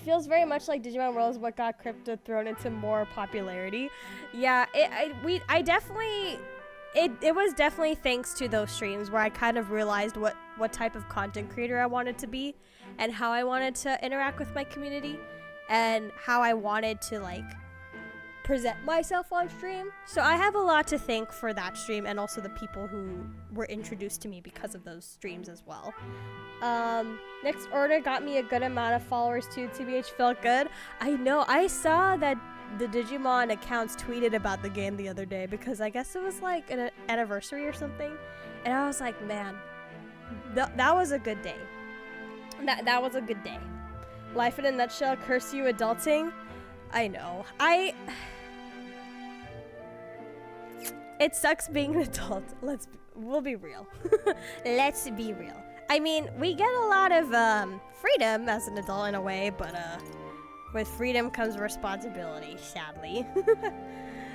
Feels very much like Digimon World is what got Crypta thrown into more popularity. Yeah, it was definitely thanks to those streams where I kind of realized what type of content creator I wanted to be and how I wanted to interact with my community and how I wanted to like present myself on stream. So I have a lot to thank for that stream and also the people who were introduced to me because of those streams as well. Next order got me a good amount of followers too. TBH felt good. I know, I saw that the Digimon accounts tweeted about the game the other day because I guess it was like an anniversary or something. And I was like, man, that was a good day. That was a good day. Life in a nutshell, curse you adulting. I know. It sucks being an adult. We'll be real. Let's be real. I mean, we get a lot of freedom as an adult in a way, but with freedom comes responsibility, sadly.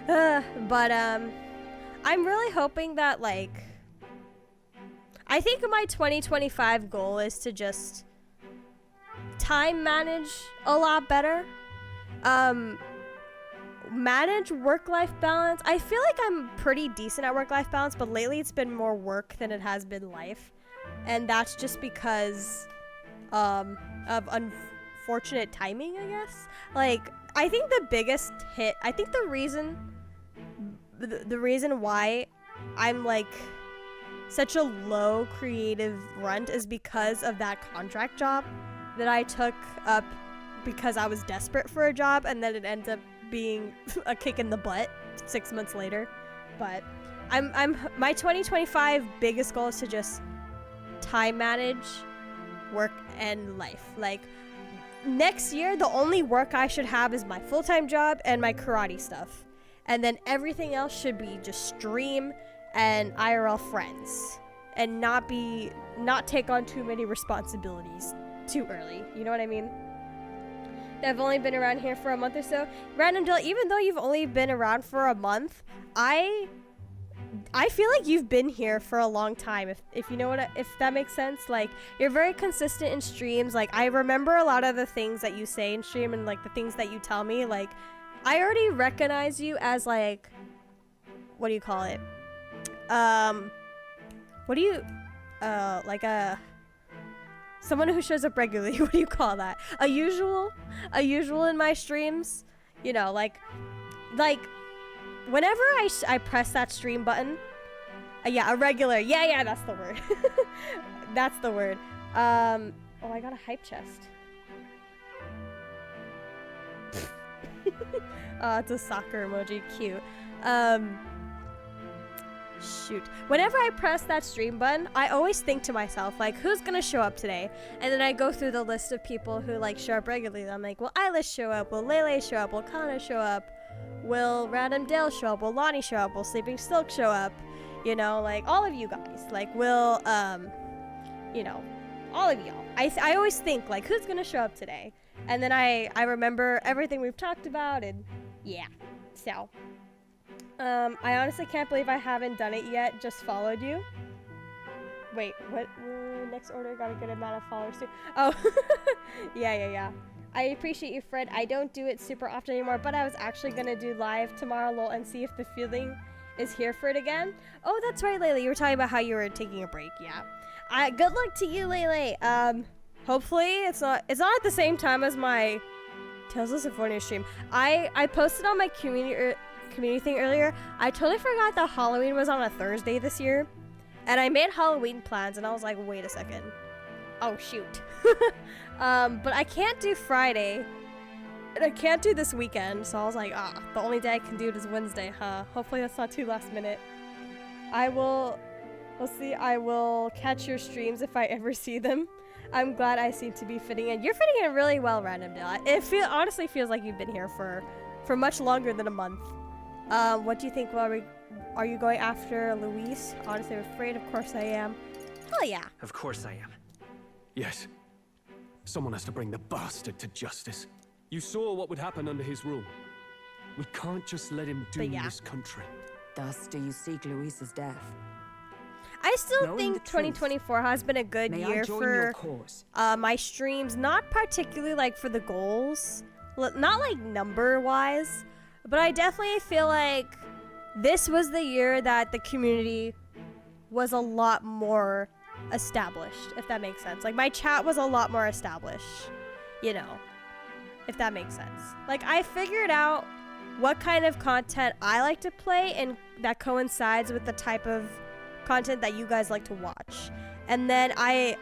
But I'm really hoping that like I think my 2025 goal is to just time manage a lot better. Manage work-life balance. I feel like I'm pretty decent at work-life balance, but lately it's been more work than it has been life. And that's just because of unfortunate timing, I guess. Like, I think the biggest hit, I think the reason why I'm like such a low creative runt is because of that contract job that I took up because I was desperate for a job, and then it ends up being a kick in the butt 6 months later. But my 2025 biggest goal is to just time manage work and life. Like next year, the only work I should have is my full-time job and my karate stuff, and then everything else should be just stream and IRL friends, and not take on too many responsibilities too early. You know what I mean? I've only been around here for a month or so. Random Dill, even though you've only been around for a month, I feel like you've been here for a long time, if you know if that makes sense. Like, you're very consistent in streams. Like, I remember a lot of the things that you say in stream and like the things that you tell me. Like, I already recognize you as like, what do you call it? Someone who shows up regularly. What do you call that? A usual in my streams. You know, like whenever I press that stream button, yeah, a regular. Yeah, that's the word. That's the word. Oh, I got a hype chest. It's a soccer emoji. Cute. Shoot. Whenever I press that stream button, I always think to myself, like, who's gonna show up today? And then I go through the list of people who, like, show up regularly. I'm like, will Eilish show up? Will Lele show up? Will Kana show up? Will Random Dale show up? Will Lonnie show up? Will Sleeping Silk show up? You know, like, all of you guys. Like, will, you know, all of y'all. I always think, like, who's gonna show up today? And then I remember everything we've talked about, and yeah. So... I honestly can't believe I haven't done it yet. Just followed you. Wait, what? Next order got a good amount of followers too. Oh, yeah. I appreciate you, Fred. I don't do it super often anymore, but I was actually gonna do live tomorrow, lol, and see if the feeling is here for it again. Oh, that's right, Lele. You were talking about how you were taking a break. Yeah. Good luck to you, Lele. Hopefully it's not at the same time as my Tales of Symphonia stream. I posted on my community thing earlier. I totally forgot that Halloween was on a Thursday this year, and I made Halloween plans, and I was like, wait a second, oh shoot. But I can't do Friday, and I can't do this weekend, so I was like, the only day I can do it is Wednesday, huh? Hopefully that's not too last minute. We'll see. I will catch your streams if I ever see them. I'm glad I seem to be fitting in. You're fitting in really well, Random Dale. It honestly feels like you've been here for much longer than a month. What do you think? Are you going after Luis? Honestly, I'm afraid. Of course I am. Hell yeah. Of course I am. Yes. Someone has to bring the bastard to justice. You saw what would happen under his rule. We can't just let him doom this country. Thus do you seek Luis's death? I still Knowing think the truth, 2024 has been a good may I year join for your cause? my streams, not particularly like for the goals, not like number wise, but I definitely feel like this was the year that the community was a lot more established, if that makes sense. Like my chat was a lot more established, you know, if that makes sense. Like I figured out what kind of content I like to play and that coincides with the type of content that you guys like to watch. And then I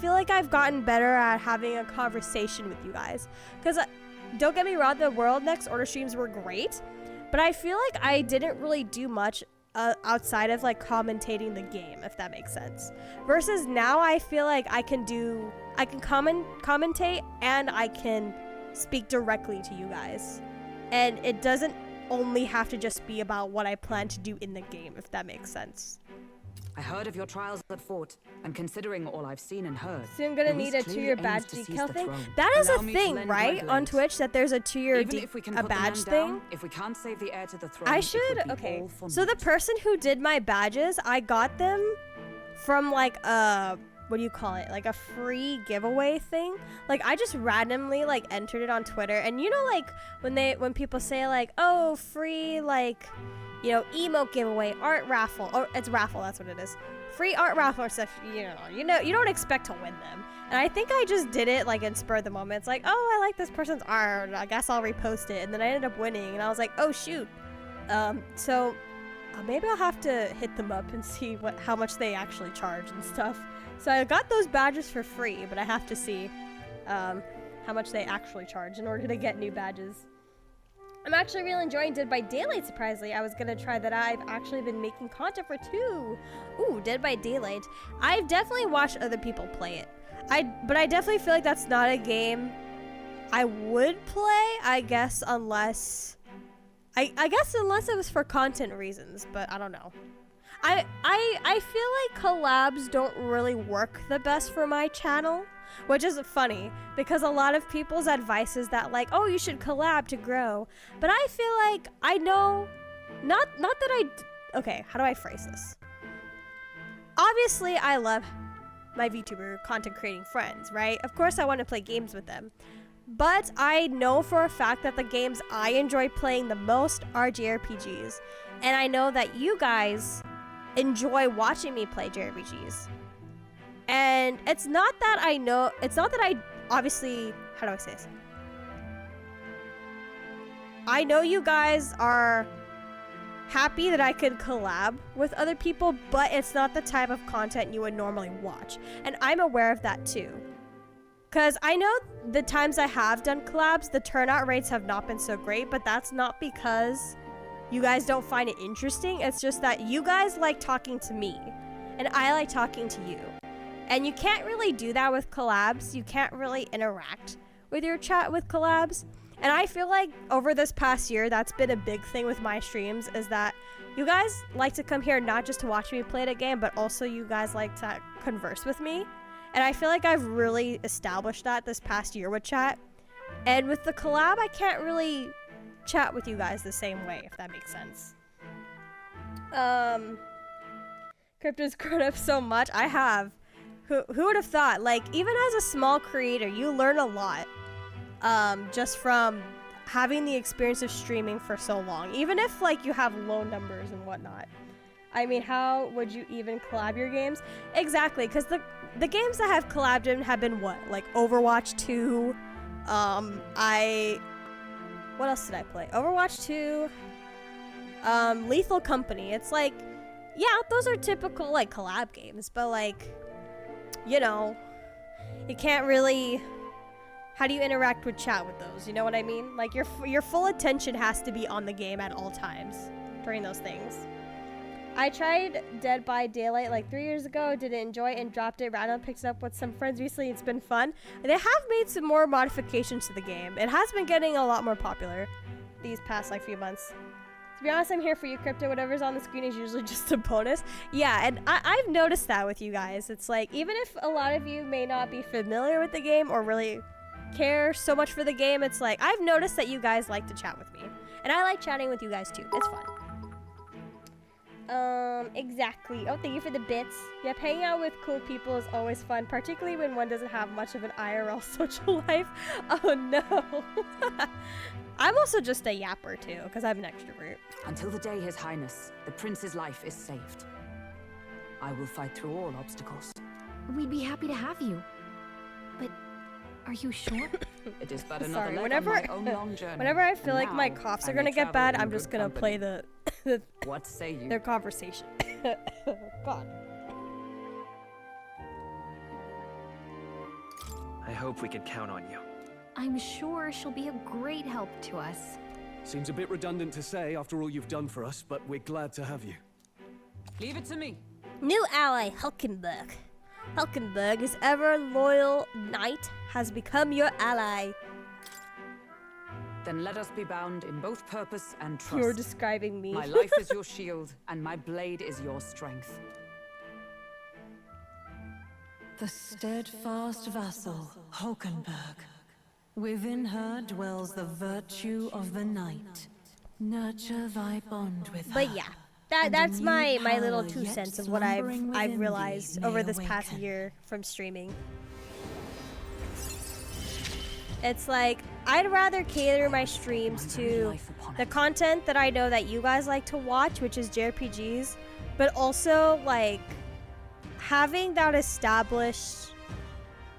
feel like I've gotten better at having a conversation with you guys. Because don't get me wrong, the World Next Order streams were great, but I feel like I didn't really do much outside of like commentating the game, if that makes sense. Versus now I feel like I can commentate and I can speak directly to you guys. And it doesn't only have to just be about what I plan to do in the game, if that makes sense. I heard of your trials at fort, and considering all I've seen and heard, So I'm gonna Luis need a clearly 2-year aims badge to seize decal the thing. throne. That is Allow a me to thing, lend right? my On blade. Twitch, that there's a 2-year Even if we can a put the man badge down, thing. if we can't save the heir to the throne, I it should, would be okay. all for So the naught. person who did my badges, I got them from like a, what do you call it? Like a free giveaway thing. Like I just randomly like entered it on Twitter. And you know, like when people say like, oh, free, like, you know, emote giveaway, art raffle. Oh, it's raffle, that's what it is. Free art raffle or stuff, you don't expect to win them. And I think I just did it like in spur of the moment. It's like, oh, I like this person's art, I guess I'll repost it. And then I ended up winning and I was like, oh shoot. So maybe I'll have to hit them up and see how much they actually charge and stuff. So I got those badges for free, but I have to see how much they actually charge in order to get new badges. I'm actually really enjoying Dead by Daylight, surprisingly. I was gonna try that out. I've actually been making content for 2. Ooh, Dead by Daylight. I've definitely watched other people play it. But I definitely feel like that's not a game I would play, I guess, unless it was for content reasons, but I don't know. I feel like collabs don't really work the best for my channel, which is funny because a lot of people's advice is that like, oh, you should collab to grow. But I feel like I know, not that okay, how do I phrase this? Obviously, I love my VTuber content creating friends, right? Of course, I want to play games with them. But I know for a fact that the games I enjoy playing the most are JRPGs. And I know that you guys enjoy watching me play JRPGs. And it's not that I obviously, how do I say this? I know you guys are happy that I could collab with other people, but it's not the type of content you would normally watch. And I'm aware of that too. Because I know the times I have done collabs, the turnout rates have not been so great, but that's not because you guys don't find it interesting. It's just that you guys like talking to me, and I like talking to you. And you can't really do that with collabs. You can't really interact with your chat with collabs. And I feel like over this past year, that's been a big thing with my streams, is that you guys like to come here not just to watch me play the game, but also you guys like to converse with me. And I feel like I've really established that this past year with chat. And with the collab, I can't really chat with you guys the same way, if that makes sense. Crypta's grown up so much. I have. Who would have thought? Like, even as a small creator, you learn a lot. Just from having the experience of streaming for so long. Even if, like, you have low numbers and whatnot. I mean, how would you even collab your games? Exactly, because the games that have collabed in have been what? Like Overwatch 2, what else did I play? Overwatch 2, Lethal Company. It's like, yeah, those are typical, like, collab games, but, like, you know, you can't really, how do you interact with chat with those? You know what I mean? Like, your full attention has to be on the game at all times during those things. I tried Dead by Daylight like 3 years ago, didn't enjoy it and dropped it. Randomly picked it up with some friends recently. It's been fun. They have made some more modifications to the game. It has been getting a lot more popular these past like few months. To be honest, I'm here for you, Crypta. Whatever's on the screen is usually just a bonus. Yeah, and I've noticed that with you guys. It's like, even if a lot of you may not be familiar with the game or really care so much for the game, it's like, I've noticed that you guys like to chat with me. And I like chatting with you guys too. It's fun. Exactly. Oh, thank you for the bits. Yep, hanging out with cool people is always fun, particularly when one doesn't have much of an IRL social life. Oh no. I'm also just a yapper too, because I'm an extrovert. Until the day His Highness, the Prince's life is saved, I will fight through all obstacles. We'd be happy to have you. But are you sure? It is but another Sorry, leg whenever, on my own long journey. whenever I feel And like my now coughs I are may gonna get travel bad, in I'm good just gonna company. play the What say you? their conversation. God. I hope we can count on you. I'm sure she'll be a great help to us. Seems a bit redundant to say after all you've done for us, but we're glad to have you. Leave it to me. New ally, Hulkenberg. Hulkenberg's ever loyal knight has become your ally. Then let us be bound in both purpose and trust. You're describing me. My life is your shield, and my blade is your strength. The steadfast vassal, Hulkenberg. Within her dwells the virtue of the knight. Nurture thy bond with her. But yeah, that's my little 2 cents of what I've realized over this past year from streaming. It's like, I'd rather cater my streams to the content that I know that you guys like to watch, which is JRPGs, but also like having that established,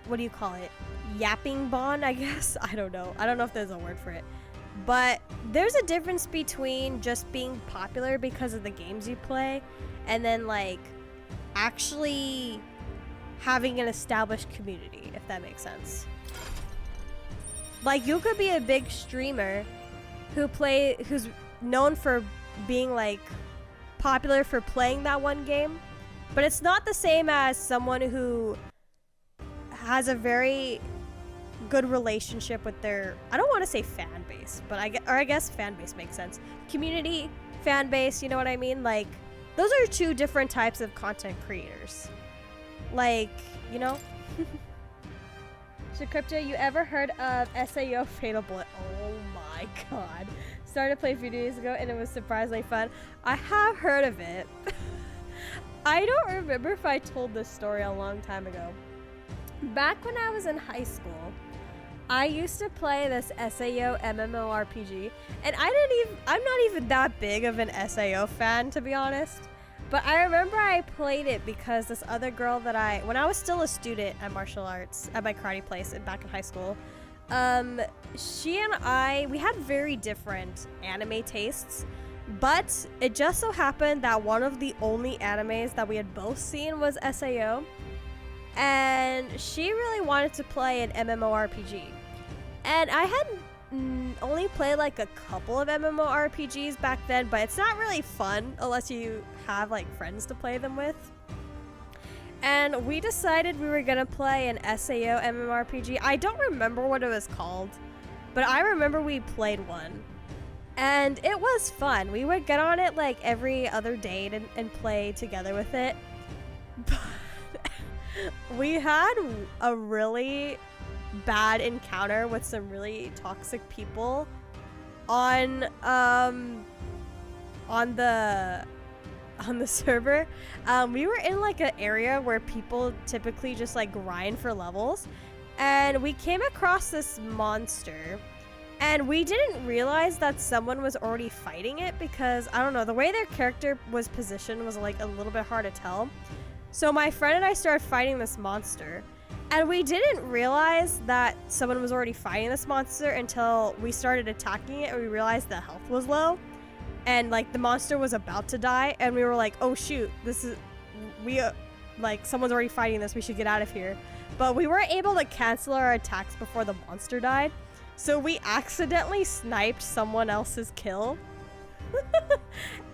what do you call it? Yapping bond, I guess. I don't know if there's a word for it, but there's a difference between just being popular because of the games you play and then like actually having an established community, if that makes sense. Like, you could be a big streamer who's known for being like popular for playing that one game, but it's not the same as someone who has a very good relationship with their, I don't want to say fan base, but I guess fan base makes sense. Community, fan base, you know what I mean? Like, those are two different types of content creators. Like, you know? So Crypta, you ever heard of SAO Fatal Bullet? Oh my god. Started playing a few days ago and it was surprisingly fun. I have heard of it. I don't remember if I told this story a long time ago. Back when I was in high school, I used to play this SAO MMORPG, and I'm not even that big of an SAO fan, to be honest. But I remember I played it because this other girl that when I was still a student at martial arts at my karate place back in high school, she and we had very different anime tastes, but it just so happened that one of the only animes that we had both seen was SAO. And she really wanted to play an MMORPG. And I had only played like a couple of MMORPGs back then, but it's not really fun unless you have like friends to play them with. And we decided we were gonna play an SAO MMORPG. I don't remember what it was called, but I remember we played one. And it was fun. We would get on it like every other day and play together with it. But we had a really bad encounter with some really toxic people on the server. We were in like an area where people typically just like grind for levels, and we came across this monster, and we didn't realize that someone was already fighting it because, I don't know, the way their character was positioned was like a little bit hard to tell. So my friend and I started fighting this monster, and we didn't realize that someone was already fighting this monster until we started attacking it and we realized the health was low and like the monster was about to die, and we were like, oh shoot, like someone's already fighting this, we should get out of here. But we weren't able to cancel our attacks before the monster died, so we accidentally sniped someone else's kill.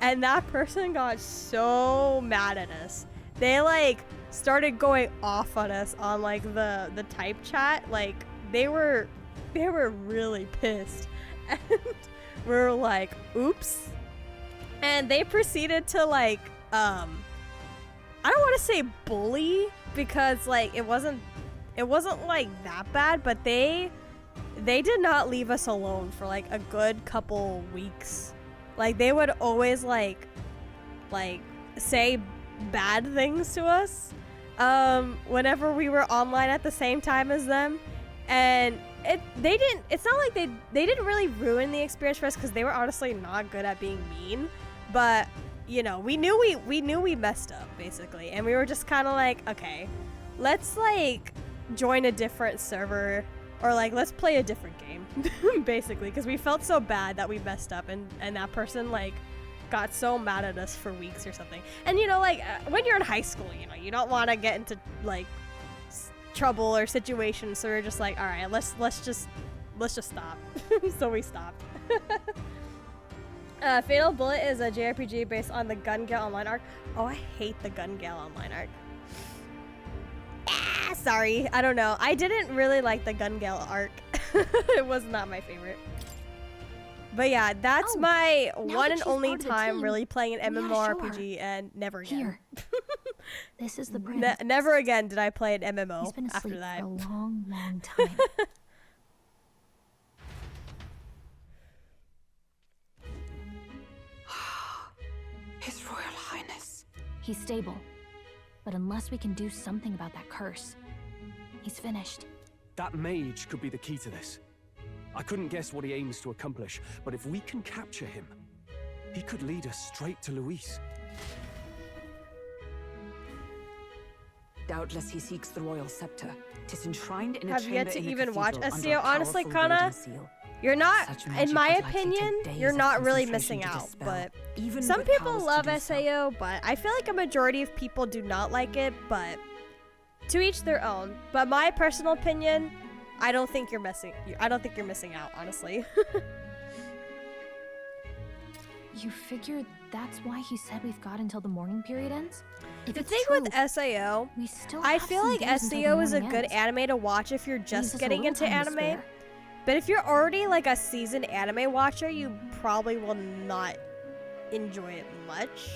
And that person got so mad at us. They like started going off on us on like the type chat. Like they were really pissed. And we were like, oops. And they proceeded to like I don't want to say bully, because like it wasn't like that bad, but they did not leave us alone for like a good couple weeks. Like they would always like like say bad things to us whenever we were online at the same time as them, and it's not like they didn't really ruin the experience for us because they were honestly not good at being mean, but you know, we knew we messed up basically, and we were just kind of like, okay, let's like join a different server, or like let's play a different game basically, because we felt so bad that we messed up, and that person like got so mad at us for weeks or something. And you know, like when you're in high school, you know, you don't want to get into like trouble or situations, so we're just like, all right, let's just stop. So we stopped. Fatal Bullet is a JRPG based on the Gun Gale Online arc. Oh, I hate the Gun Gale Online arc. Sorry, I don't know. I didn't really like the Gun Gale arc. It was not my favorite. But yeah, that's my one and only time really playing an MMORPG, and never again. Here. This is the prince. Never again did I play an MMO He's been asleep after that. for a long, long time. His Royal Highness. He's stable. But unless we can do something about that curse, he's finished. That mage could be the key to this. I couldn't guess what he aims to accomplish, but if we can capture him, he could lead us straight to Luis. Doubtless he seeks the royal scepter. 'Tis enshrined in a Have chamber yet to in a even watch cathedral under SEO. a Honestly, powerful Kana, golden seal. you're not, Such in magic my would likely opinion, take you're days not of really concentration missing to out. dispel, But even some with people powers to love do so. SAO, but I feel like a majority of people do not like it, but to each their own. But my personal opinion, I don't think you're missing out, honestly. You figure that's why he said we've got until the mourning period ends? If The it's thing true, with SAO, we still I have feel some like days until the SAO is a morning good ends. anime to watch if you're Leaves just us a getting little into time to anime. spare. But if you're already like a seasoned anime watcher, you probably will not enjoy it much.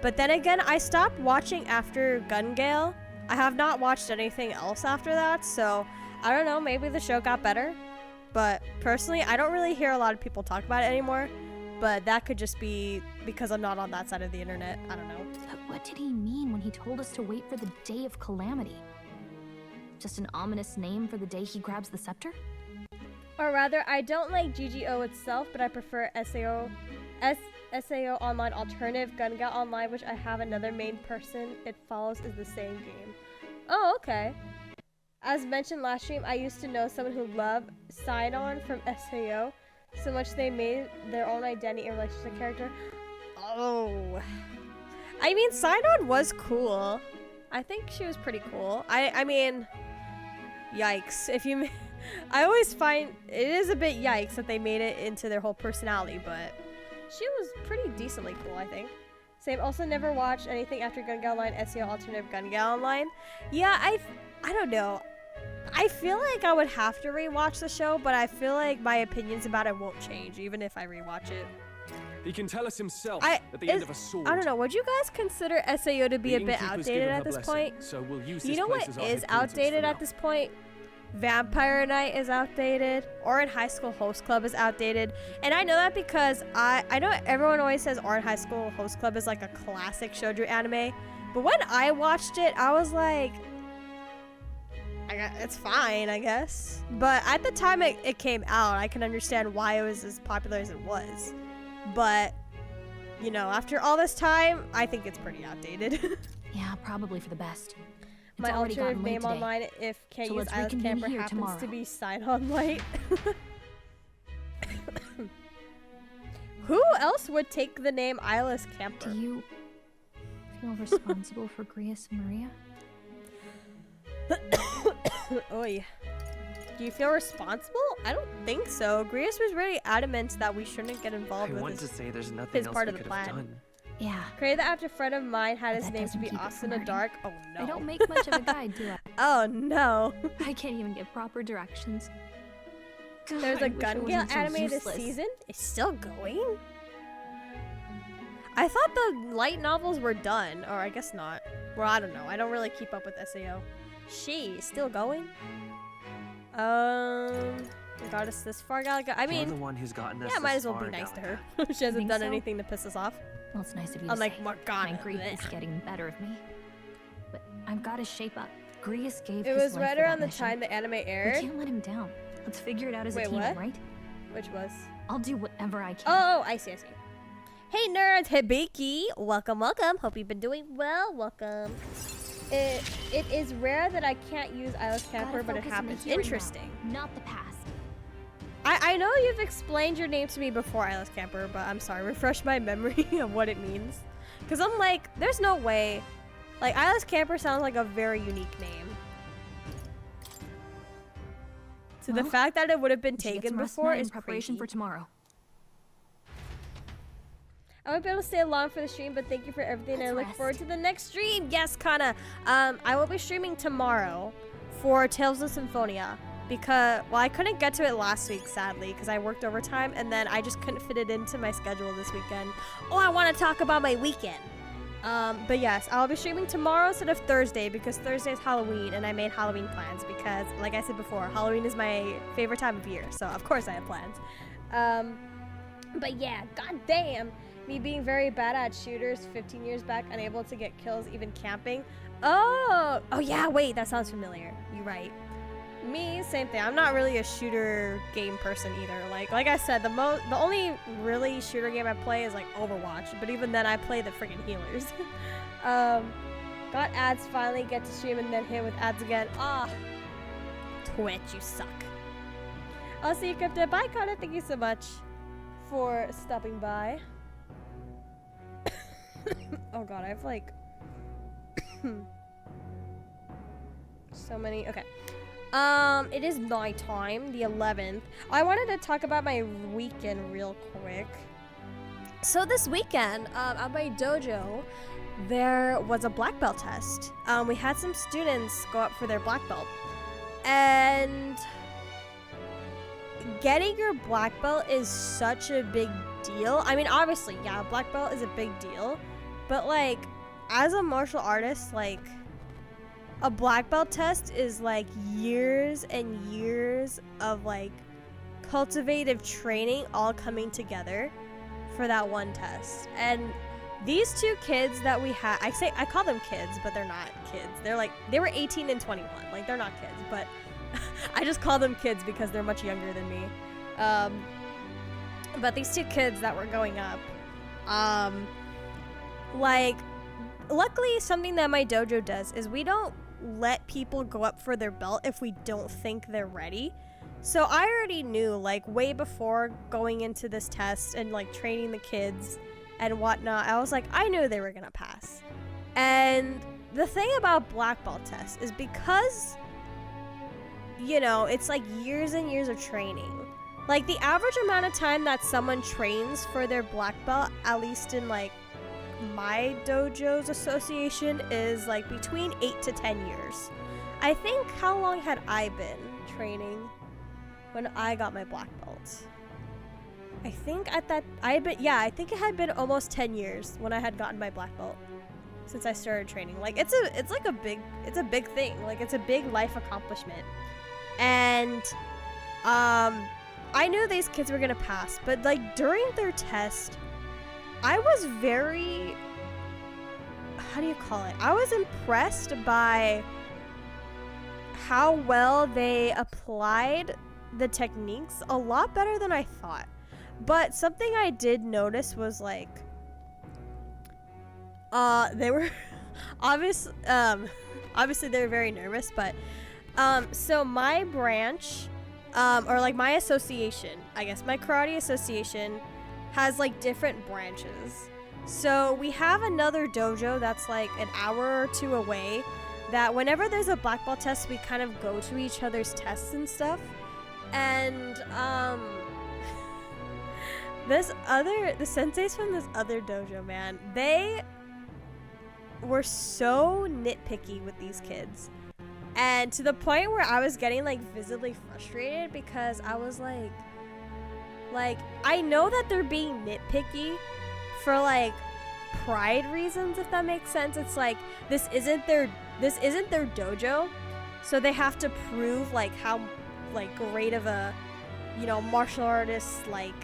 But then again, I stopped watching after Gun Gale. I have not watched anything else after that, so I don't know, maybe the show got better. But personally, I don't really hear a lot of people talk about it anymore. But that could just be because I'm not on that side of the internet. I don't know. But what did he mean when he told us to wait for the day of calamity? Just an ominous name for the day he grabs the scepter? Or rather, I don't like GGO itself, but I prefer SAO Online Alternative Gun Gale Online, which I have another main person it follows is the same game. Oh, okay. As mentioned last stream, I used to know someone who loved Sidon from SAO so much they made their own identity in relation to the character. Oh. I mean, Sidon was cool. I think she was pretty cool. I mean, yikes. I always find it is a bit yikes that they made it into their whole personality, but she was pretty decently cool, I think. Same, also never watched anything after Gun Gale Online, SEO Alternative Gun Gale Online. Yeah, I don't know. I feel like I would have to rewatch the show, but I feel like my opinions about it won't change, even if I rewatch it. He can tell us himself at the end of a sword. I don't know, would you guys consider SAO to be The a bit innkeeper's outdated given her at this blessing, point? so we'll use You this know place what as our is headquarters outdated for at now. this point? Vampire Night is outdated. Orin High School Host Club is outdated. And I know that because I know everyone always says Orin High School Host Club is like a classic shoujo anime. But when I watched it, I was like, it's fine, I guess. But at the time it came out, I can understand why it was as popular as it was. But, you know, after all this time, I think it's pretty outdated. Yeah, probably for the best. It's My already alternative gotten late name today. online, if can't So use let's Islas reconvene Camper, here happens tomorrow. to be Sign On Light. Who else would take the name Islas Camper? Do you feel responsible for Grius and Maria? Oy. Do you feel responsible? I don't think so. Grius was really adamant that we shouldn't get I involved want with to his say there's nothing his else part we of the could have plan. done. Yeah. Created that after a friend of mine had But his that name to doesn't be keep it Austin from the hurting. Dark. Oh no. I don't make much of a guide, do I? Oh no. I can't even give proper directions. There's I a wish I Gun Gale wasn't so anime this useless. season. It's still going? I thought the light novels were done, or I guess not. Well, I don't know. I don't really keep up with SAO. She's still going? Let's got us this far, Galaga. I You're mean, the one who's gotten us yeah, might this as well be far, nice to her. Galaga. She hasn't Think done so? anything to piss us off. Well, it's nice of you to Unlike say. Morgana. My grief is bleh. getting the better of me. But I've got to shape up. Grievous gave It his was life right for around that the mission. time the anime We aired. can't let him down. Let's figure it out as Wait, a team, what? right? Which was? I'll do whatever I can. Oh, I see, I see. Hey nerds, Hibiki, welcome, welcome. Hope you've been doing well. Welcome. It is rare that I can't use Eyeless Camper, but it Gotta focus on the happens. here and now, Interesting. not the past. I know you've explained your name to me before, Eyeless Camper, but I'm sorry. Refresh my memory of what it means, because I'm like, there's no way. Like, Eyeless Camper sounds like a very unique name. So the Well, fact that it would have been We should get taken some rest before tonight in is preparation crazy. for tomorrow. I won't be able to stay along for the stream, but thank you for everything. I Let's look rest. forward to the next stream. Yes, Kana. I will be streaming tomorrow for Tales of Symphonia because, well, I couldn't get to it last week, sadly, because I worked overtime, and then I just couldn't fit it into my schedule this weekend. Oh, I want to talk about my weekend. But yes, I'll be streaming tomorrow instead of Thursday because Thursday is Halloween, and I made Halloween plans because, like I said before, Halloween is my favorite time of year, so of course I have plans. But yeah, goddamn. Me being very bad at shooters 15 years back, unable to get kills even camping. Oh yeah, wait, that sounds familiar. You're right. Me, same thing. I'm not really a shooter game person either. Like I said, the only really shooter game I play is like Overwatch, but even then I play the freaking healers. Got ads, finally get to stream and then hit with ads again. Twitch, you suck. I'll see you, Crypta. Bye, Connor. Thank you so much for stopping by. Oh god, I have like so many. Okay. It is night time, the 11th. I wanted to talk about my weekend real quick. So this weekend, at my dojo, there was a black belt test. We had some students go up for their black belt. And getting your black belt is such a big deal. I mean, obviously, yeah, black belt is a big deal. But, like, as a martial artist, like, a black belt test is, like, years and years of, like, cultivative training all coming together for that one test. And these two kids that we had, I call them kids, but they're not kids. They're, like, they were 18 and 21. Like, they're not kids, but I just call them kids because they're much younger than me. But these two kids that were going up, like, luckily something that my dojo does is we don't let people go up for their belt if we don't think they're ready. So I already knew, like, way before going into this test and, like, training the kids and whatnot, I was like, I knew they were gonna pass. And the thing about black belt tests is because, you know, it's like years and years of training. Like, the average amount of time that someone trains for their black belt, at least in, like, my dojo's association, is, like, between 8 to 10 years. I think, how long had I been training when I got my black belt? I think at that, I think it had been almost 10 years when I had gotten my black belt since I started training. Like, it's a big thing. Like, it's a big life accomplishment. And, I knew these kids were gonna pass, but, like, during their test, I was very, how do you call it? I was impressed by how well they applied the techniques, a lot better than I thought. But something I did notice was, like, they were obviously they were very nervous, but so my branch, or like my association, I guess my karate association has, like, different branches. So we have another dojo that's like an hour or two away that whenever there's a black belt test, we kind of go to each other's tests and stuff. And the senseis from this other dojo, man, they were so nitpicky with these kids. And to the point where I was getting, like, visibly frustrated because I was like, I know that they're being nitpicky for, like, pride reasons, if that makes sense. It's like, this isn't their dojo, so they have to prove, like, how, like, great of a you know, martial artists, like,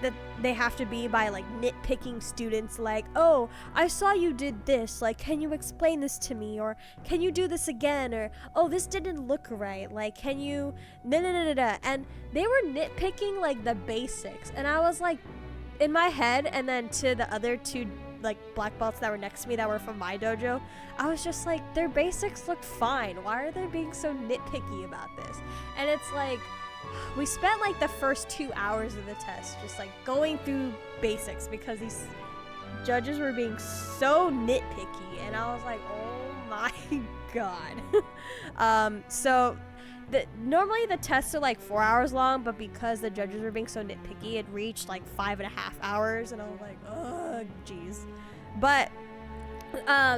that they have to be by, like, nitpicking students, like, oh, I saw you did this, like, can you explain this to me, or can you do this again, or, oh, this didn't look right, like, can you, and they were nitpicking, like, the basics, and I was, like, in my head, and then to the other two, like, black belts that were next to me that were from my dojo, I was just like, their basics look fine, why are they being so nitpicky about this? And it's like, we spent like the first 2 hours of the test just like going through basics because these judges were being so nitpicky, and I was like, oh my god. So normally the tests are like 4 hours long, but because the judges were being so nitpicky, it reached like 5.5 hours, and I was like, oh jeez. But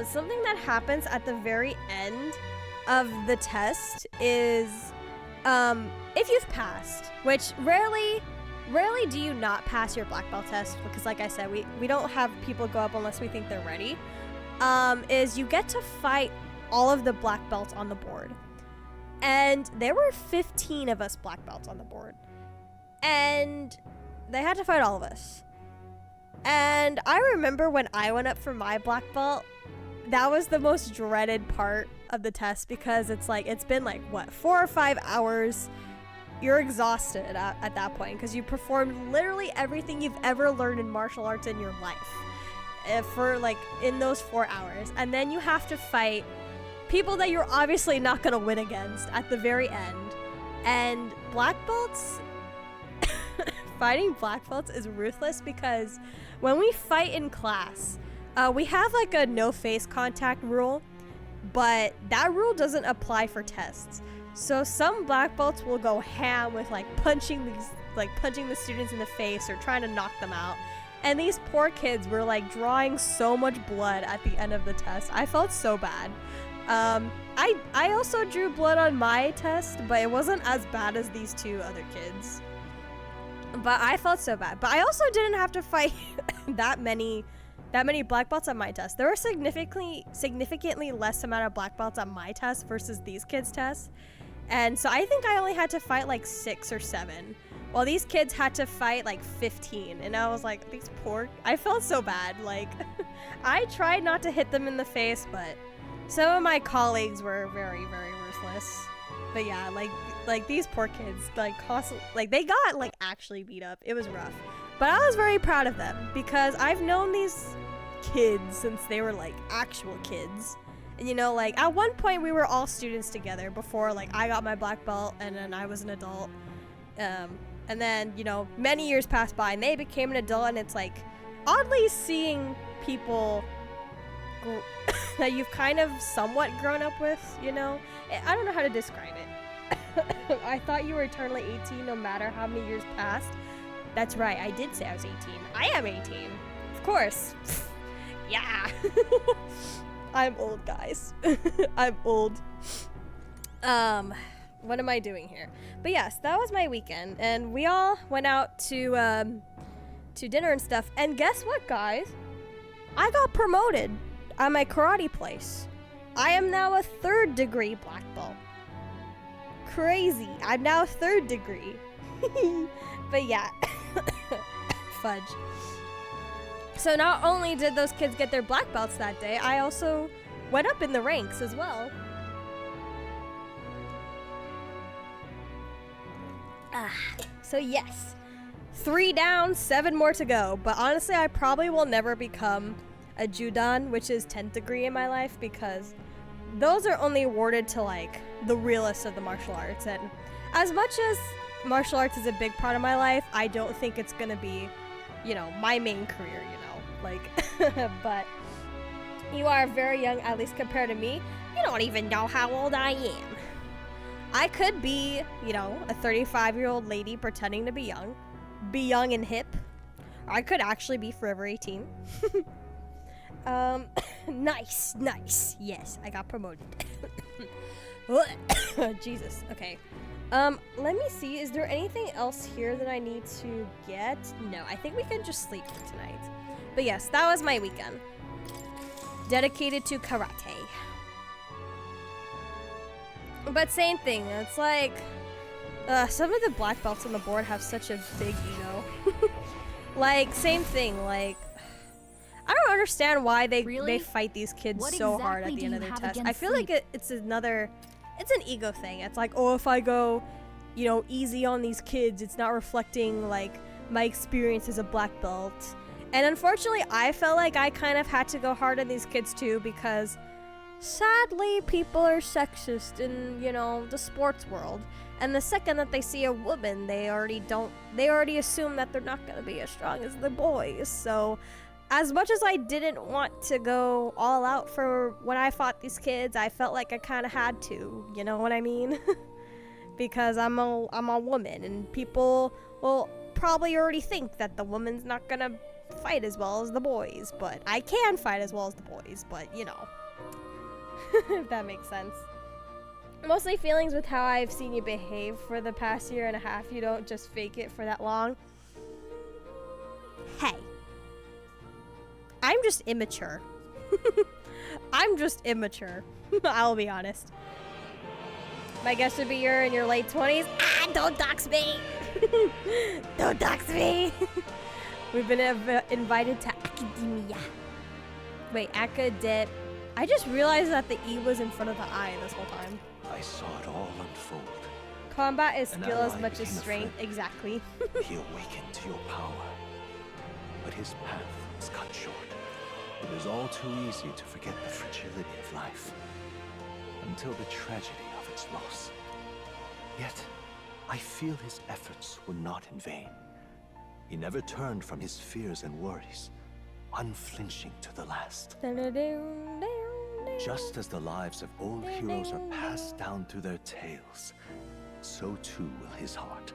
something that happens at the very end of the test is if you've passed, which rarely do you not pass your black belt test, because like I said, we don't have people go up unless we think they're ready, is you get to fight all of the black belts on the board. And there were 15 of us black belts on the board. And they had to fight all of us. And I remember when I went up for my black belt, that was the most dreaded part of the test, because it's like, it's been like, what, 4 or 5 hours. You're exhausted at that point because you performed literally everything you've ever learned in martial arts in your life for like in those 4 hours. And then you have to fight people that you're obviously not going to win against at the very end. And black belts, fighting black belts is ruthless, because when we fight in class, we have like a no face contact rule, but that rule doesn't apply for tests. So some black belts will go ham with like punching the students in the face or trying to knock them out. And these poor kids were like drawing so much blood at the end of the test. I felt so bad. I also drew blood on my test, but it wasn't as bad as these two other kids. But I felt so bad. But I also didn't have to fight that many black belts on my test. There were significantly less amount of black belts on my test versus these kids' tests. And so I think I only had to fight like 6 or 7, while these kids had to fight like 15. And I was like, I felt so bad. Like, I tried not to hit them in the face, but some of my colleagues were very, very ruthless. But yeah, like these poor kids, like constantly, like they got like actually beat up. It was rough. But I was very proud of them, because I've known these kids since they were like actual kids. And you know, like at one point we were all students together before like I got my black belt and then I was an adult. And then, you know, many years passed by and they became an adult, and it's like oddly seeing people that you've kind of somewhat grown up with, you know? I don't know how to describe it. I thought you were eternally 18 no matter how many years passed. That's right, I did say I was 18. I am 18. Of course. Yeah. I'm old, guys. I'm old. What am I doing here? But yes, that was my weekend, and we all went out to dinner and stuff. And guess what, guys? I got promoted at my karate place. I am now a 3rd degree black belt. Crazy. I'm now 3rd degree. But yeah. Fudge. So not only did those kids get their black belts that day, I also went up in the ranks as well. So yes, 3 down, 7 more to go. But honestly, I probably will never become a Judan, which is 10th degree in my life, because those are only awarded to like the realest of the martial arts. And as much as martial arts is a big part of my life, I don't think it's gonna be, you know, my main career, you know, like, but you are very young, at least compared to me. You don't even know how old I am. I could be, you know, a 35-year-old lady pretending to be young and hip. Or I could actually be forever 18. Nice. Yes, I got promoted. Jesus, okay. Let me see, is there anything else here that I need to get? No, I think we can just sleep for tonight. But yes, that was my weekend. Dedicated to karate. But same thing, it's like, Some of the black belts on the board have such a big ego. Like, same thing, like, I don't understand why they fight these kids What so hard at exactly the do end you of their have test. I against feel like sleep? it's an ego thing. It's like, oh, if I go, you know, easy on these kids, it's not reflecting, like, my experience as a black belt. And unfortunately, I felt like I kind of had to go hard on these kids too, because sadly, people are sexist in, you know, the sports world. And the second that they see a woman, they already assume that they're not going to be as strong as the boys. So as much as I didn't want to go all out for when I fought these kids, I felt like I kind of had to, you know what I mean? Because I'm a woman, and people will probably already think that the woman's not going to fight as well as the boys, but I can fight as well as the boys, but you know. If that makes sense. Mostly feelings with how I've seen you behave for the past year and a half. You don't just fake it for that long. Hey. I'm just immature. I'm just immature. I'll be honest. My guess would be you're in your late 20s. Ah, don't dox me. Don't dox me. We've been invited to academia. Wait, academ... I just realized that the E was in front of the I this whole time. I saw it all unfold. Combat is An skill as ally much as became a strength. friend. Exactly. He awakened to your power. But his path was cut short. It is all too easy to forget the fragility of life until the tragedy of its loss. Yet, I feel his efforts were not in vain. He never turned from his fears and worries, unflinching to the last. Just as the lives of old heroes are passed down through their tales, so too will his heart.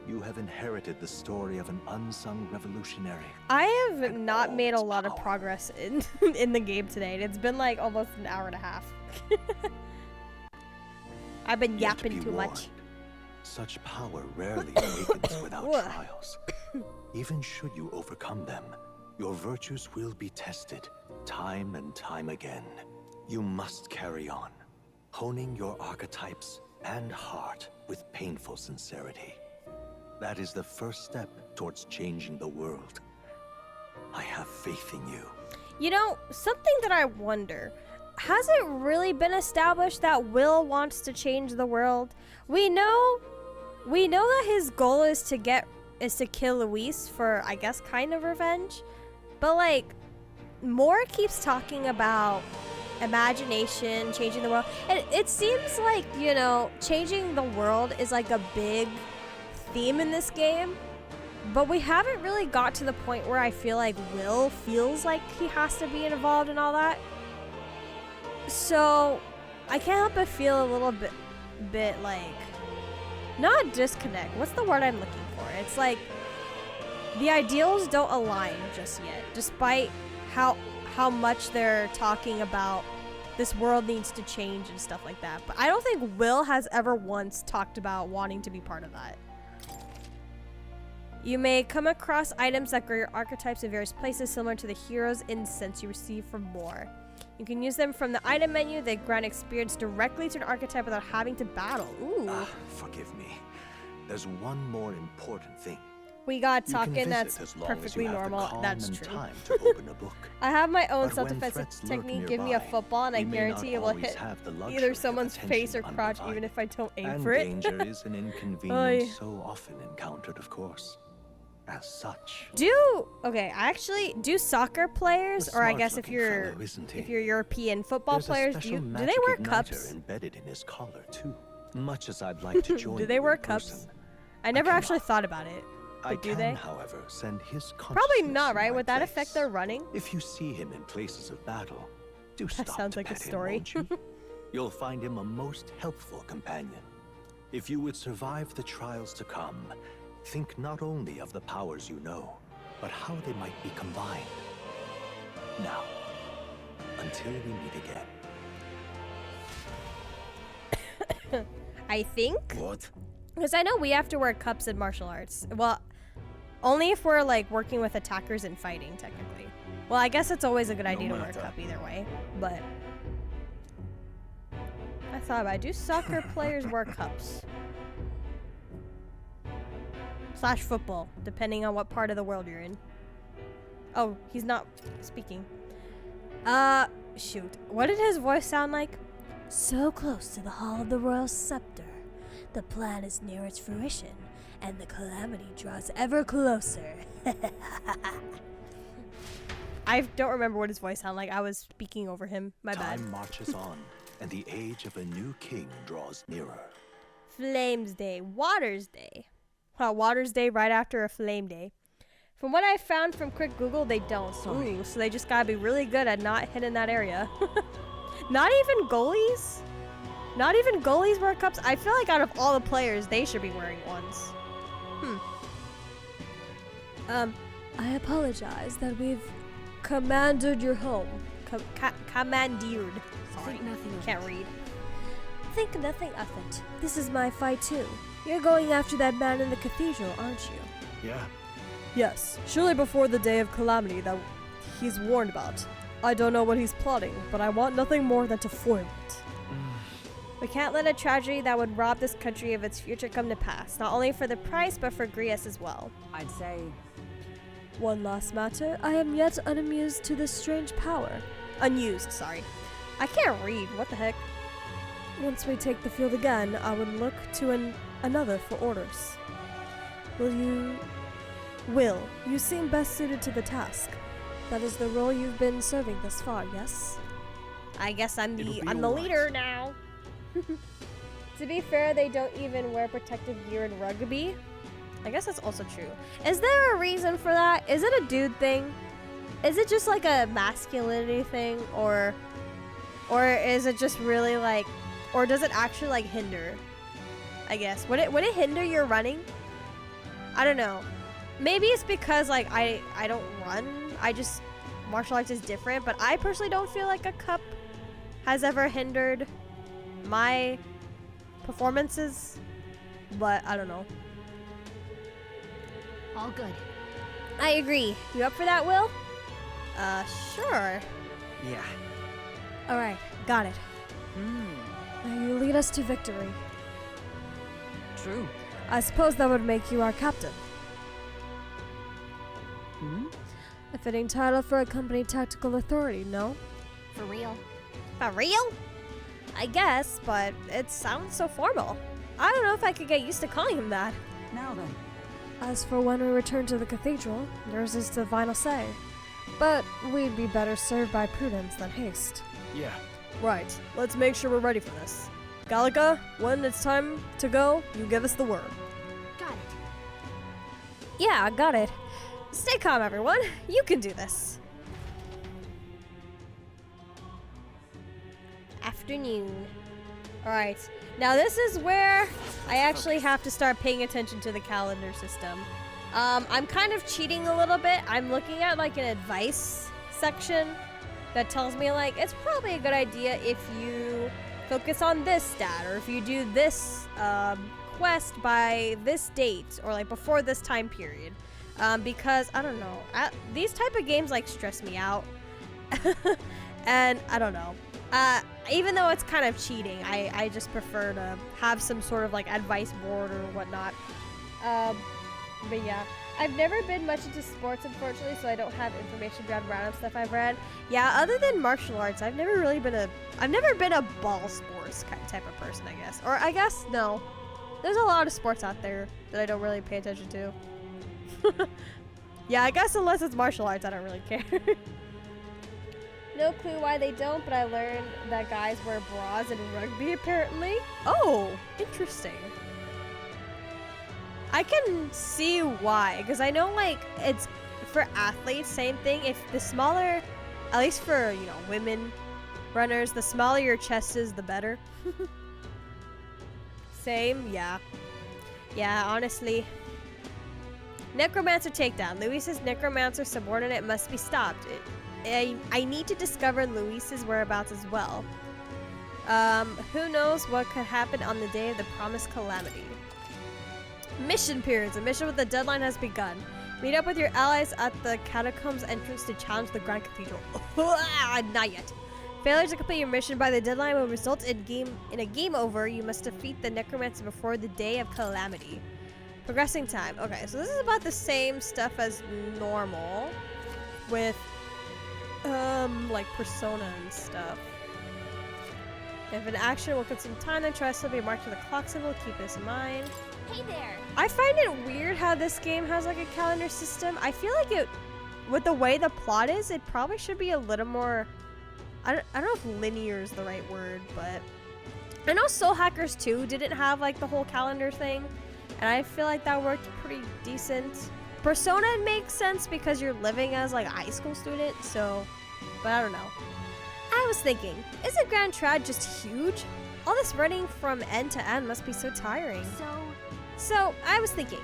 You have inherited the story of an unsung revolutionary. I have and not all made a its lot of power. progress in in the game today. It's been like almost an hour and a half. I've been Yet yapping be too much. warned, such power rarely awakens without Ugh. trials. Even should you overcome them, your virtues will be tested, time and time again. You must carry on, honing your archetypes and heart with painful sincerity. That is the first step towards changing the world. I have faith in you. You know, something that I wonder, has it really been established that Will wants to change the world? We know that his goal is to kill Luis for, I guess, kind of revenge. But like, Moore keeps talking about imagination, changing the world. And it seems like, you know, changing the world is like a big theme in this game. But we haven't really got to the point where I feel like Will feels like he has to be involved in all that. So I can't help but feel a little bit like, not disconnect. What's the word I'm looking for? It's like the ideals don't align just yet, despite how much they're talking about this world needs to change and stuff like that. But I don't think Will has ever once talked about wanting to be part of that. You may come across items that grow your archetypes in various places, similar to the hero's incense you receive from Moore. You can use them from the item menu. They grant experience directly to an archetype without having to battle. Ooh. Forgive me. There's one more important thing. We got You can talking, visit that's as long as perfectly you have the normal. calm That's and true. time to open a book. I have my own But when self-defense threats lurk technique. Give me a nearby, football and I we may guarantee not it will always hit have the luxury either of someone's face or attention crotch, even undivided. if I don't aim And for it. danger is an inconvenience so often encountered, of course. As such, Okay, actually, do soccer players, A or I guess if smart-looking you're fellow, isn't he? if you're European football there's players, a do special they magic wear igniter cups? embedded in his collar too. Much as I'd like to join Do they you wear in cups? person, I never actually cannot. thought about it. I But do can, they? however, send his Probably consciousness not, in right? my Would that place. affect their running? If you see him in places of battle, do That stop sounds to like a pet him, story. won't you? You'll find him a most helpful companion. If you would survive the trials to come, think not only of the powers you know, but how they might be combined. Now, until we meet again. I think. What? Because I know we have to wear cups in martial arts. Well, only if we're like working with attackers and fighting, technically. Well, I guess it's always a good idea to wear a matter. cup either way, but I thought about it. Do soccer players wear cups? / football, depending on what part of the world you're in. Oh, he's not speaking. Shoot. What did his voice sound like? So close to the Hall of the Royal Scepter. The plan is near its fruition, and the calamity draws ever closer. I don't remember what his voice sounded like. I was speaking over him. My bad. Time marches on, and the age of a new king draws nearer. Flames Day. Waters Day. Wow, Waters Day right after a Flame Day. From what I found from quick Google, they don't. Ooh, so they just gotta be really good at not hitting that area. Not even goalies? Not even goalies wear cups? I feel like out of all the players, they should be wearing ones. I apologize that we've commanded your home. Commandeered. Sorry, Think nothing of can't it. read. Think nothing of it. This is my fight too. You're going after that man in the cathedral, aren't you? Yeah. Yes, surely before the day of calamity that he's warned about. I don't know what he's plotting, but I want nothing more than to foil it. We can't let a tragedy that would rob this country of its future come to pass, not only for the price, but for Grias as well. I'd say One last matter, I am yet unamused to this strange power. Unused, sorry. I can't read, what the heck? Once we take the field again, I would look to another for orders. Will, you seem best suited to the task. That is the role you've been serving thus far, yes? I guess I'm the leader now. To be fair, they don't even wear protective gear in rugby. I guess that's also true. Is there a reason for that? Is it a dude thing? Is it just like a masculinity thing, or is it just really like, or does it actually like hinder? I guess would it hinder your running? I don't know. Maybe it's because like I don't run. I just martial arts is different, but I personally don't feel like a cup has ever hindered my performances. But I don't know. All good. I agree. You up for that, Will? Sure. Yeah. All right, got it. Now you lead us to victory. true. I suppose that would make you our captain. A fitting title for a company tactical authority, no? For real. For real? I guess, but it sounds so formal. I don't know if I could get used to calling him that. Now then. As for when we return to the cathedral, yours is the final say. But we'd be better served by prudence than haste. Yeah. Right, let's make sure we're ready for this. Gallica, when it's time to go, you give us the word. Got it. Yeah, I got it. Stay calm, everyone. You can do this. Afternoon. Alright, now this is where I actually have to start paying attention to the calendar system. I'm kind of cheating a little bit. I'm looking at like an advice section that tells me like it's probably a good idea if you focus on this stat, or if you do this quest by this date, or like before this time period. Because I don't know, these type of games like stress me out. And I don't know. Even though it's kind of cheating, I just prefer to have some sort of like advice board or whatnot. But yeah, I've never been much into sports, unfortunately, so I don't have information beyond random stuff I've read. Yeah, other than martial arts, I've never been a ball sports type of person, I guess. Or I guess, no. There's a lot of sports out there that I don't really pay attention to. Yeah, I guess unless it's martial arts, I don't really care. No clue why they don't, but I learned that guys wear bras in rugby, apparently. Oh, interesting. I can see why, because I know, like, it's for athletes, same thing. If the smaller, at least for, you know, women runners, the smaller your chest is, the better. Same, yeah. Yeah, honestly. Necromancer takedown. Luis's necromancer subordinate must be stopped. I need to discover Luis's whereabouts as well. Who knows what could happen on the day of the promised calamity. Mission periods. A mission with a deadline has begun. Meet up with your allies at the catacombs entrance to challenge the Grand Cathedral. Not yet. Failure to complete your mission by the deadline will result in a game over. You must defeat the necromancer before the day of calamity. Progressing time. Okay, so this is about the same stuff as normal with like persona and stuff. If an action will consume time, then tries to be marked with a clock symbol. Keep this in mind. Hey there. I find it weird how this game has like a calendar system. I feel like it, with the way the plot is, it probably should be a little more, I don't know if linear is the right word, but I know Soul Hackers 2 didn't have like the whole calendar thing, and I feel like that worked pretty decent. Persona makes sense because you're living as like a high school student, so, but I don't know. I was thinking, isn't Grand Trad just huge? All this running from end to end must be so tiring. So, I was thinking,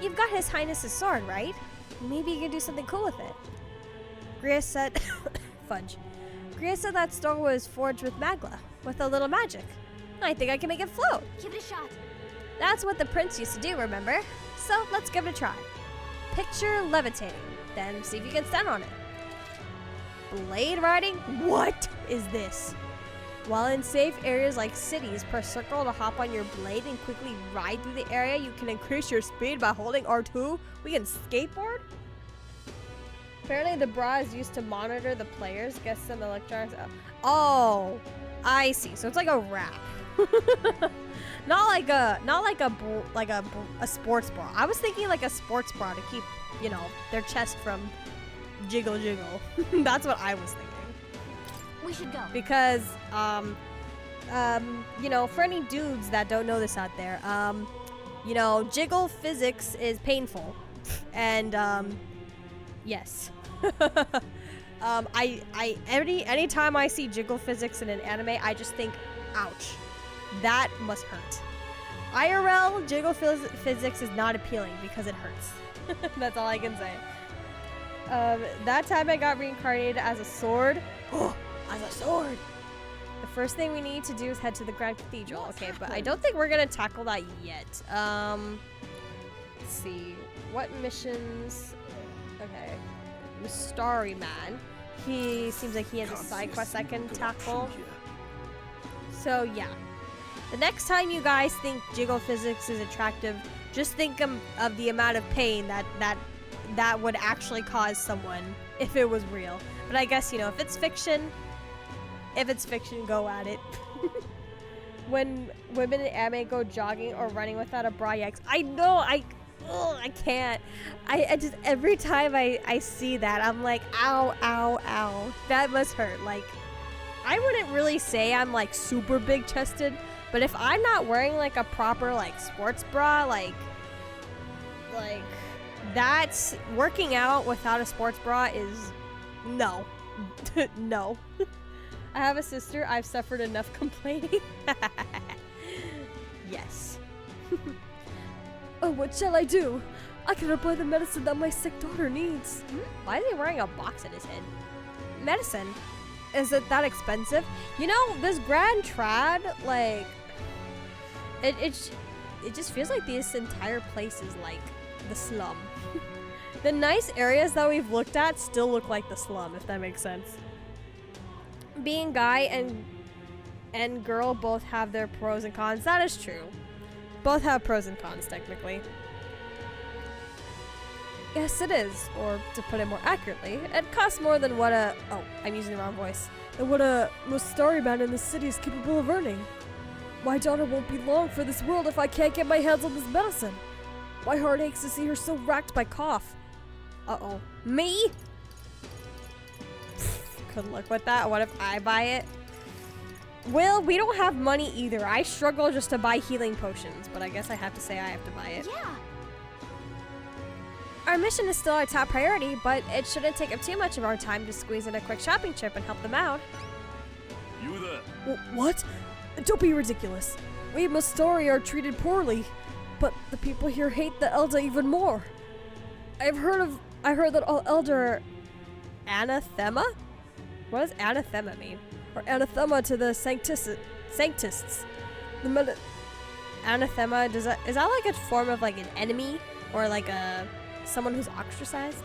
you've got His Highness's sword, right? Maybe you can do something cool with it. Gria said, fudge. Gria said that stone was forged with magla, with a little magic. I think I can make it float. Give it a shot. That's what the prince used to do, remember? So, let's give it a try. Picture levitating, then see if you can stand on it. Blade riding? What is this? While in safe areas like cities, press circle to hop on your blade and quickly ride through the area. You can increase your speed by holding R2. We can skateboard? Apparently the bra is used to monitor the players. Guess some electronics. Oh, I see. So it's like a wrap. not like a sports bra. I was thinking like a sports bra to keep, you know, their chest from jiggle. That's what I was thinking. We should go. Because, you know, for any dudes that don't know this out there, you know, jiggle physics is painful. And, yes. Anytime I see jiggle physics in an anime, I just think, ouch, that must hurt. IRL, jiggle physics is not appealing because it hurts. That's all I can say. That time I got reincarnated as a sword. Oh, as a sword! The first thing we need to do is head to the Grand Cathedral. Okay, but I don't think we're gonna tackle that yet. Let's see. What missions? Okay. Starry Man. He seems like he has a side quest I can tackle. So, yeah. The next time you guys think jiggle physics is attractive, just think of the amount of pain that would actually cause someone if it was real. But I guess, you know, if it's fiction, go at it. When women in anime go jogging or running without a bra, yikes. I know, I can't. I just, every time I see that, I'm like, ow, ow, ow. That must hurt. Like, I wouldn't really say I'm like super big chested, but if I'm not wearing like a proper like sports bra, like that's, working out without a sports bra is no. No. I have a sister. I've suffered enough complaining. Yes. Oh, what shall I do? I cannot buy the medicine that my sick daughter needs. Why is he wearing a box in his head? Medicine? Is it that expensive? You know, this Grand Trad, like, it just feels like this entire place is like the slum. The nice areas that we've looked at still look like the slum, if that makes sense. Being guy and girl both have their pros and cons. That is true. Both have pros and cons, technically. Yes, it is. Or, to put it more accurately, it costs more than what a... Oh, I'm using the wrong voice. Than what a most starry man in the city is capable of earning. My daughter won't be long for this world if I can't get my hands on this medicine. My heart aches to see her so racked by cough. Uh-oh. Me? Good luck with that. What if I buy it? Well, we don't have money either. I struggle just to buy healing potions, but I guess I have to say I have to buy it. Yeah. Our mission is still our top priority, but it shouldn't take up too much of our time to squeeze in a quick shopping trip and help them out. You there? What? Don't be ridiculous. We Mastari are treated poorly, but the people here hate the Elder even more. I heard that all Elder are anathema? What does anathema mean? Or anathema to the sanctists. Anathema, is that like a form of like an enemy? Or like someone who's ostracized?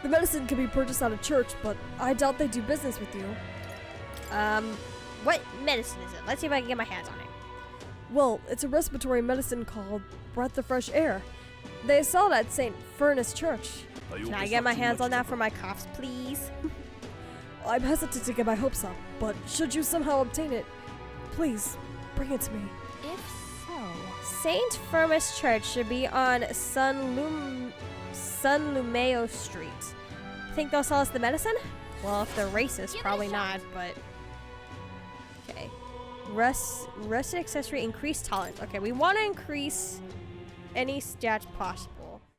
The medicine can be purchased at a church, but I doubt they do business with you. What medicine is it? Let's see if I can get my hands on it. Well, it's a respiratory medicine called Breath of Fresh Air. They sell it at St. Furnace Church. Can I get my hands on that for my coughs, please? I'm hesitant to get my hopes up, but should you somehow obtain it, please, bring it to me. If so... St. Furnace Church should be on San Lumeo Street. Think they'll sell us the medicine? Well, if they're racist, probably not, but... Okay. Rusted accessory, increased tolerance. Okay, we want to increase any stats possible.